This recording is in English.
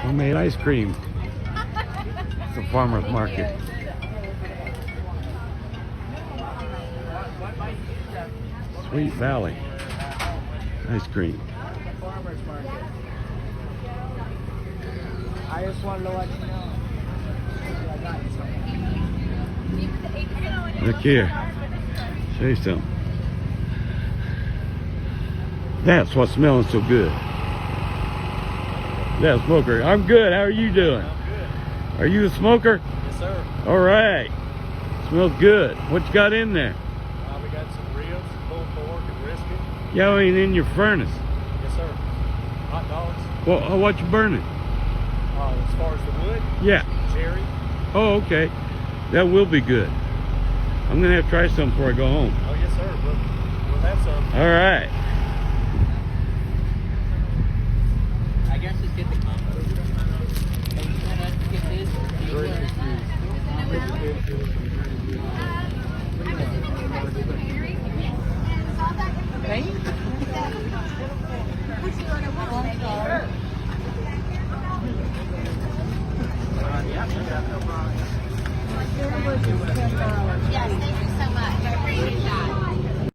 Homemade ice cream. It's a farmer's market. Sweet Valley ice cream. I just wanted to let you know. Look here. Show you something. That's what's smelling so good. Yeah, smoker. I'm good. How are you doing? I'm good. Are you a smoker? Yes, sir. All right. Smells good. What you got in there? We got some ribs, pulled pork, and brisket. Yeah, I mean in your furnace. Yes, sir. Hot dogs. Well, what you burning? As far as the wood? Yeah. Cherry. Oh, okay. That will be good. I'm gonna have to try some before I go home. Oh, yes, sir. We'll have some. All right. I guess just get the combo. You want us to get this? Thank you. Yes, thank you so much. I appreciate that.